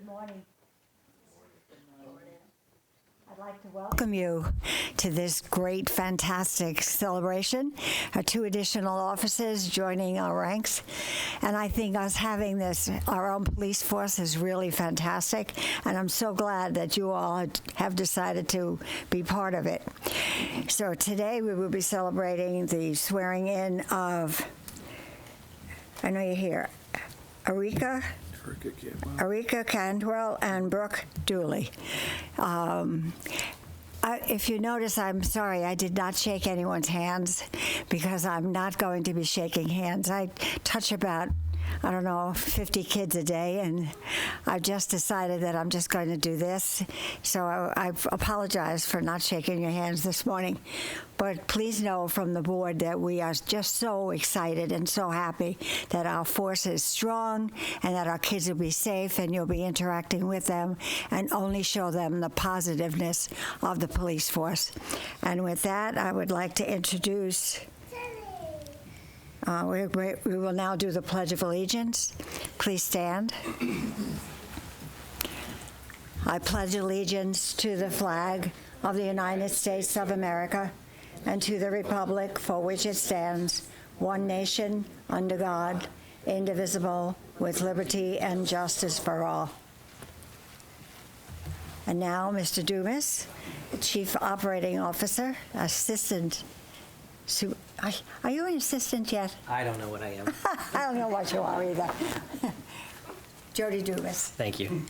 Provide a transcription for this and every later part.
Good morning. I'd like to welcome you to this great, fantastic celebration. Our 2 additional officers joining our ranks. And I think us having our own police force is really fantastic. And I'm so glad that you all have decided to be part of it. So today we will be celebrating the swearing in of, I know you're here, Arika Cantwell and Brooke Dooley. If you notice, I'm sorry, I did not shake anyone's hands because I'm not going to be shaking hands. I touch about, 50 kids a day, and I've just decided that I'm just going to do this. So I apologize for not shaking your hands this morning. But please know from the board that we are just so excited and so happy that our force is strong and that our kids will be safe and you'll be interacting with them and only show them the positiveness of the police force. And with that, I would like to introduce we will now do the Pledge of Allegiance. Please stand. I pledge allegiance to the flag of the United States of America and to the republic for which it stands, one nation, under God, indivisible, with liberty and justice for all. And now, Mr. Dumas, Chief Operating Officer, Assistant. Are you an assistant yet? I don't know what I am. I don't know what you are either. Jodi Dumas. Thank you.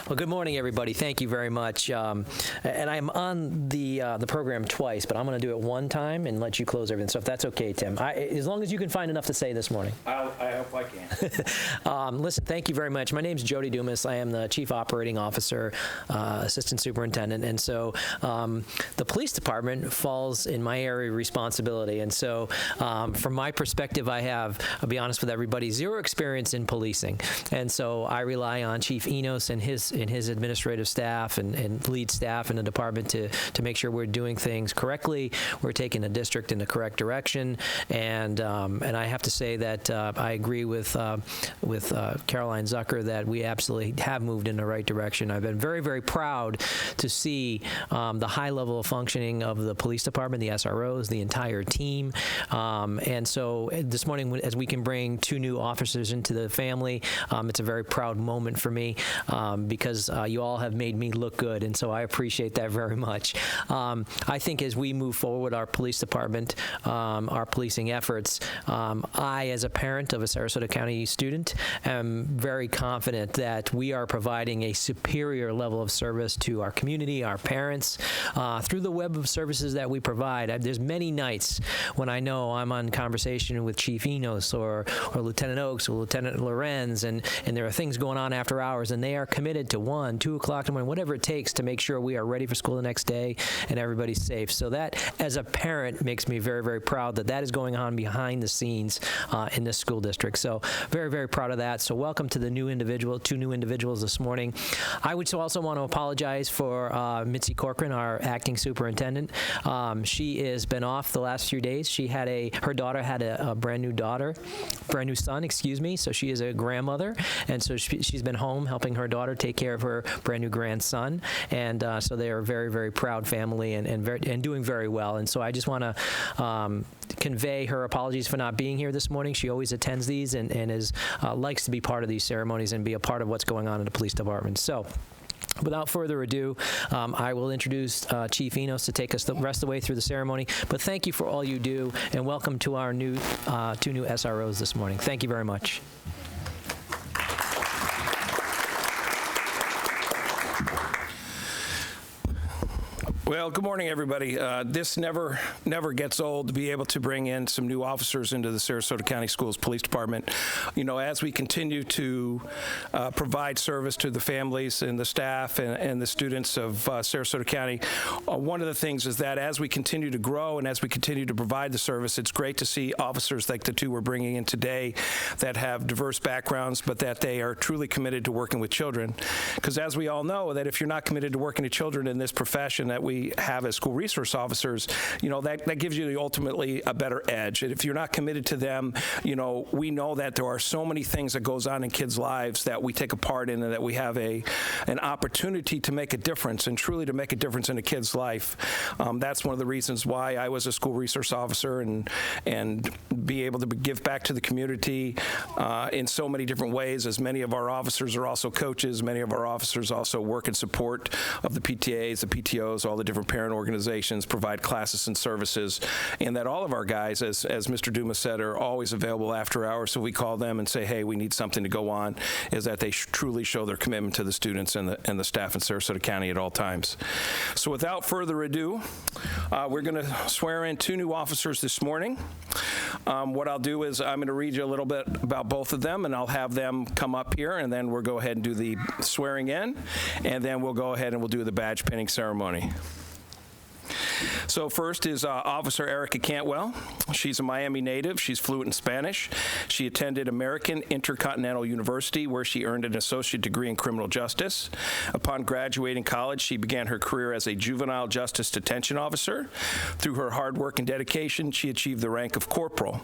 Well, good morning, everybody. Thank you very much. And I'm on the program twice, but I'm going to do it one time and let you close everything. So if that's okay, Tim, as long as you can find enough to say this morning. I hope I can. Listen, thank you very much. My name is Jodi Dumas. I am the Chief Operating Officer, Assistant Superintendent, and so the police department falls in my area of responsibility. And so, from my perspective, I'll be honest with everybody, 0 experience in policing, and so I rely on Chief Enos and his administrative staff and lead staff in the department to make sure we're doing things correctly. We're taking the district in the correct direction, and I have to say that I agree with Caroline Zucker that we absolutely have moved in the right direction. I've been very, very proud to see the high level of functioning of the police department, the SROs, the entire team, and so this morning, as we can bring 2 new officers into the family, it's a very proud moment for me. Because you all have made me look good, and so I appreciate that very much. I think as we move forward our police department, our policing efforts, I, as a parent of a Sarasota County student, am very confident that we are providing a superior level of service to our community, our parents, through the web of services that we provide. There's many nights when I know I'm on conversation with Chief Enos or Lieutenant Oakes or Lieutenant Lorenz, and there are things going on after hours, and they are committed to 1, 2 o'clock in the morning, whatever it takes to make sure we are ready for school the next day and everybody's safe. So that, as a parent, makes me very, very proud that is going on behind the scenes in this school district. So very, very proud of that. So welcome to the 2 new individuals this morning. I would also want to apologize for Mitzi Corcoran, our acting superintendent. She has been off the last few days. Her daughter had a brand new son, so she is a grandmother, and so she's been home helping her daughter take care of her brand new grandson, and so they are a very, very proud family and doing very well. And so I just want to convey her apologies for not being here this morning. She always attends these and likes to be part of these ceremonies and be a part of what's going on in the police department. So, without further ado, I will introduce Chief Enos to take us the rest of the way through the ceremony. But thank you for all you do, and welcome to our 2 new SROs this morning. Thank you very much. Well, good morning, everybody. This never gets old to be able to bring in some new officers into the Sarasota County Schools Police Department. You know, as we continue to provide service to the families and the staff and the students of Sarasota County, one of the things is that as we continue to grow and as we continue to provide the service, it's great to see officers like the 2 we're bringing in today that have diverse backgrounds, but that they are truly committed to working with children. Because as we all know, that if you're not committed to working with children in this profession that we we have as school resource officers, that gives you ultimately a better edge. And if you're not committed to them, we know that there are so many things that goes on in kids' lives that we take a part in, and that we have an opportunity to make a difference, and truly to make a difference in a kid's life. That's one of the reasons why I was a school resource officer, and be able to give back to the community in so many different ways, as many of our officers are also coaches. Many of our officers also work in support of the PTAs, the PTOs, all the different parent organizations, provide classes and services, and that all of our guys, as Mr. Dumas said, are always available after hours. So we call them and say, hey, we need something to go on, is that they truly show their commitment to the students and the staff in Sarasota County at all times. So without further ado, we're going to swear in 2 new officers this morning. What I'll do is I'm going to read you a little bit about both of them, and I'll have them come up here, and then we'll go ahead and do the swearing in, and then we'll go ahead and we'll do the badge pinning ceremony. So first is Officer Erica Cantwell. She's a Miami native. She's fluent in Spanish. She attended American Intercontinental University, where she earned an associate degree in criminal justice. Upon graduating college, she began her career as a juvenile justice detention officer. Through her hard work and dedication, she achieved the rank of corporal.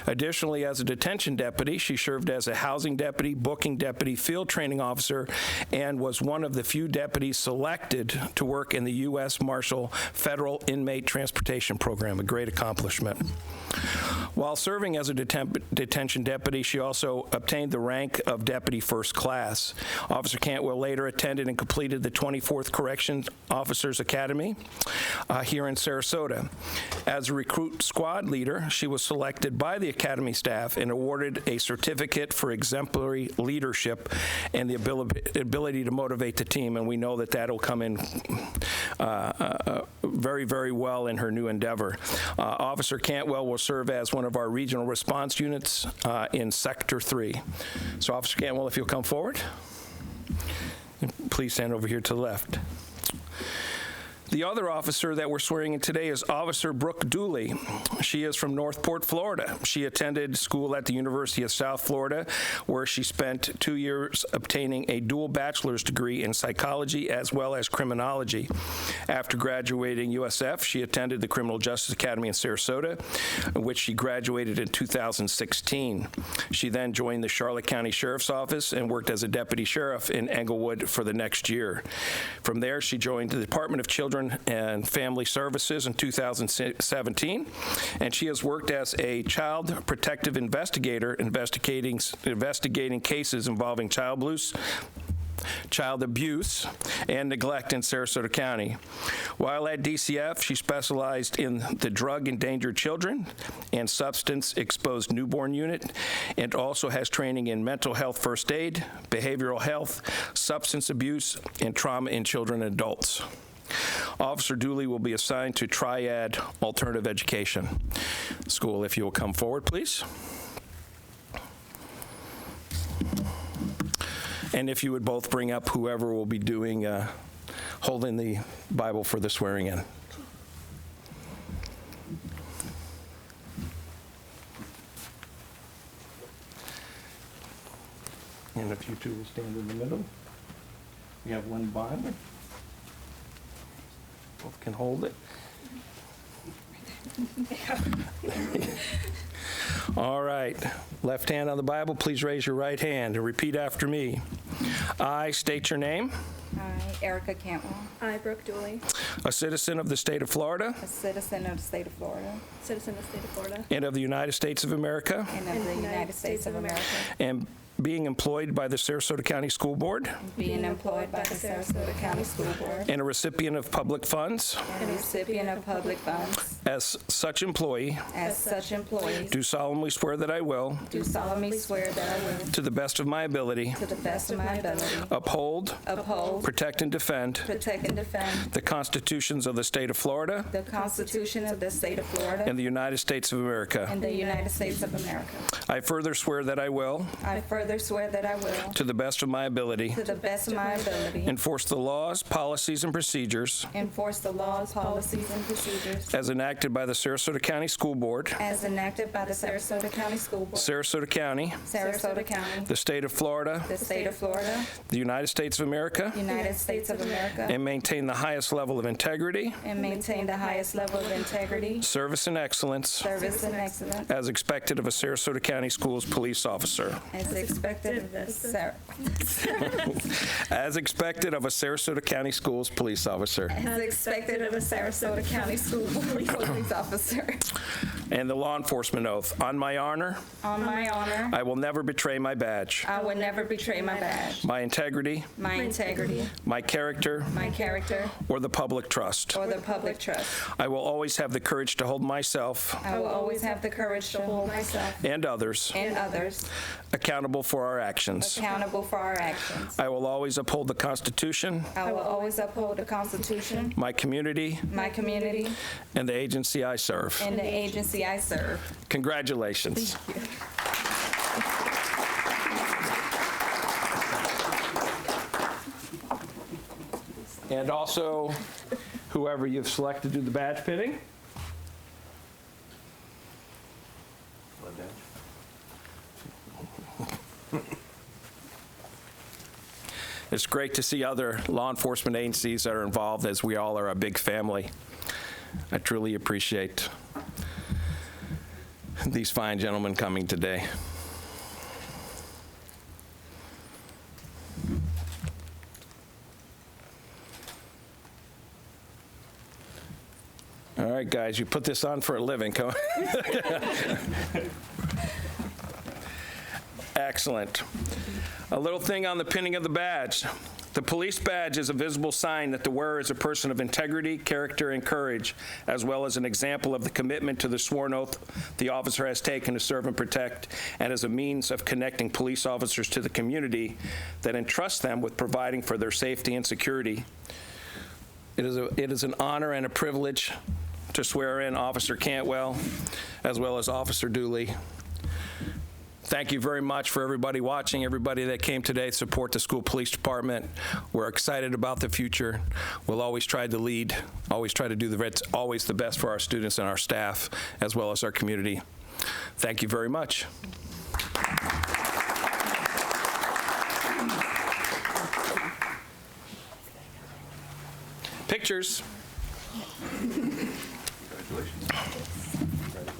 Additionally, as a detention deputy, she served as a housing deputy, booking deputy, field training officer, and was one of the few deputies selected to work in the U.S. Marshal Federal Inmate Transportation Program, a great accomplishment. While serving as a detention deputy, she also obtained the rank of Deputy First Class. Officer Cantwell later attended and completed the 24th Corrections Officers Academy here in Sarasota. As a recruit squad leader, she was selected by the Academy staff and awarded a certificate for exemplary leadership and the ability to motivate the team, and we know that that'll come in very, very well in her new endeavor. Officer Cantwell will serve as one of our regional response units in Sector 3. So Officer Cantwell, if you'll come forward. Please stand over here to the left. The other officer that we're swearing in today is Officer Brooke Dooley. She is from Northport, Florida. She attended school at the University of South Florida, where she spent 2 years obtaining a dual bachelor's degree in psychology as well as criminology. After graduating USF, she attended the Criminal Justice Academy in Sarasota, in which she graduated in 2016. She then joined the Charlotte County Sheriff's Office and worked as a deputy sheriff in Englewood for the next year. From there, she joined the Department of Children and Family Services in 2017, and she has worked as a child protective investigator investigating cases involving child abuse and neglect in Sarasota County. While at DCF, she specialized in the drug-endangered children and substance-exposed newborn unit, and also has training in mental health first aid, behavioral health, substance abuse, and trauma in children and adults. Officer Dooley will be assigned to Triad Alternative Education School. If you will come forward, please. And if you would both bring up whoever will be doing, holding the Bible for the swearing in. And if you two will stand in the middle. We have one Bible. Both can hold it. All right. Left hand on the Bible, please raise your right hand and repeat after me. I state your name. I, Erica Cantwell. I, Brooke Dooley. A citizen of the state of Florida. A citizen of the state of Florida. Citizen of the state of Florida. And of the United States of America. And of the United States of America. And being employed by the Sarasota County School Board. Being employed by the Sarasota County School Board. And a recipient of public funds. And a recipient of public funds. As such employee. As such employee. Do solemnly swear that I will. Do solemnly swear that I will. To the best of my ability. To the best of my ability. Uphold. Uphold. Protect and defend. Protect and defend. The constitutions of the state of Florida. The Constitution of the state of Florida. And the United States of America. And the United States of America. I further swear that I will. I further swear that I will. To the best of my ability. To the best of my ability. Enforce the laws, policies, and procedures. Enforce the laws, policies, and procedures. As enacted by the Sarasota County School Board. As enacted by the Sarasota County School Board. Sarasota County. Sarasota County. The state of Florida. The state of Florida. Florida, the United States of America, United States of America, and maintain the highest level of integrity, and maintain the highest level of integrity, service, and excellence service, and excellence as expected of a Sarasota County Schools police officer. as expected of the As expected of a Sarasota County Schools police officer. as expected of a Sarasota County School police officer. And the law enforcement oath. On my honor, On my honor, I will never betray my badge, I will never betray my badge, my integrity, my integrity, my character, my character, or the public trust. or the public trust. I will always have the courage to hold myself I will always have the courage to hold myself and others and others accountable for our actions. accountable for our actions. I will always uphold the Constitution, I will always uphold the Constitution, my community, my community, and the agency I serve. and the agency I serve. Congratulations. And also, whoever you've selected to do the badge pinning. It's great to see other law enforcement agencies that are involved, as we all are a big family. I truly appreciate these fine gentlemen coming today. All right, guys, you put this on for a living. Come on. Excellent. A little thing on the pinning of the badge. The police badge is a visible sign that the wearer is a person of integrity, character, and courage, as well as an example of the commitment to the sworn oath the officer has taken to serve and protect, and as a means of connecting police officers to the community that entrusts them with providing for their safety and security. It is an honor and a privilege to swear in Officer Cantwell, as well as Officer Dooley. Thank you very much for everybody watching, everybody that came today to support the school police department. We're excited about the future. We'll always try to lead, always try to do always the best for our students and our staff, as well as our community. Thank you very much. Pictures.